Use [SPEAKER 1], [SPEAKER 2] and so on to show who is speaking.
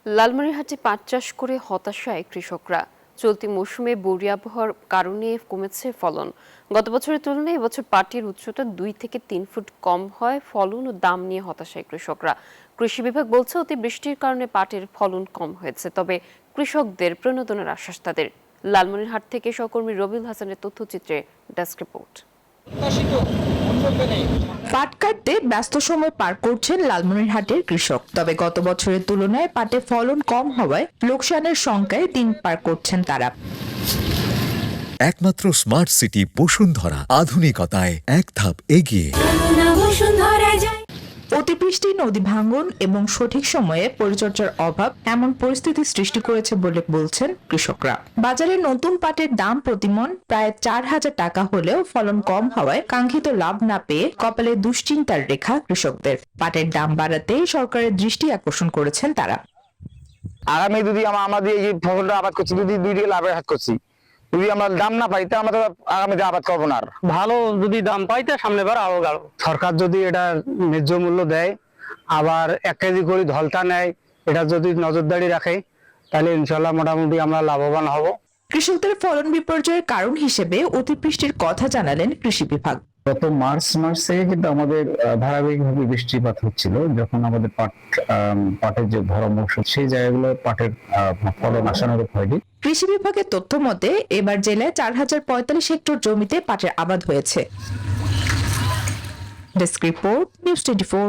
[SPEAKER 1] লালমনিরহাটে পাট চাষ করে হতাশায় কৃষকরা। চলতি মৌসুমে বর্ষা আবহাওয়ার কারণে কমেছে ফলন। গত বছরের তুলনায় এবছর পাটের উচ্চতা 2 থেকে 3 ফুট কম হয়। ফলন ও দাম নিয়ে হতাশায় কৃষকরা। কৃষি বিভাগ বলছে অতিবৃষ্টির কারণে পাটের ফলন কম হয়েছে, তবে কৃষকদের প্রণোদনার আশ্বাস তাদের। লালমনিরহাট থেকে সহকর্মী রবিউল হাসানের তথ্যচিত্রে ডেস্ক রিপোর্ট।
[SPEAKER 2] পাট কাটতে ব্যস্ত সময় পার করছেন লালমনিরহাটের কৃষক। তবে গত বছরের তুলনায় পাটে ফলন কম হওয়ায় লোকসানের শঙ্কায় দিন পার করছেন তারা।
[SPEAKER 3] একমাত্র স্মার্ট সিটি বসুন্ধরা, আধুনিকতায় এক ধাপ এগিয়ে।
[SPEAKER 2] অতিবৃষ্টি, নদী ভাঙ্গন এবং সঠিক সময়ে পরিচর্যার অভাব এমন পরিস্থিতি সৃষ্টি করেছে বলে বলছেন কৃষকরা। বাজারে নতুন পাটের দাম প্রতিমণ প্রায় 4,000 টাকা হলেও ফলন কম হওয়ায় কাঙ্ক্ষিত লাভ না পেয়ে কপালে দুশ্চিন্তার রেখা কৃষকদের। পাটের দাম বাড়াতে সরকারের দৃষ্টি আকর্ষণ করেছেন তারা।
[SPEAKER 4] আগামী যদি আমাদের এই ফসলটা আবাদ করছি, যদি 2 দিকে লাভের হাত করছি, যদি আমরা দাম না পাই তা আমরা তো আগামীতে আবাদ করবো না। আর
[SPEAKER 5] ভালো যদি দাম পাই তা সামনে বার আরো গাড়ো।
[SPEAKER 4] সরকার যদি এটা ন্যায্য মূল্য দেয়, আবার 1 কেজি করে ধলতা নেয়, এটা যদি নজরদারি রাখে, তাহলে ইনশাল্লাহ মোটামুটি আমরা লাভবান হব।
[SPEAKER 2] কৃষকদের ফলন বিপর্যয়ের কারণ হিসেবে অতিবৃষ্টির কথা জানালেন কৃষি বিভাগ।
[SPEAKER 6] গত মার্চ মাসে কিন্তু আমাদের ধারাবাহিকভাবে বৃষ্টিপাত হচ্ছিল, যখন আমাদের পাটের যে ভরা মৌসুম, সেই জায়গাগুলো পাটের ফলন আশানুরূপ হয়নি।
[SPEAKER 2] কৃষি বিভাগের তথ্য মতে এবার জেলায় 4,045 হেক্টর জমিতে পাটের আবাদ হয়েছে। Desk report, news 24।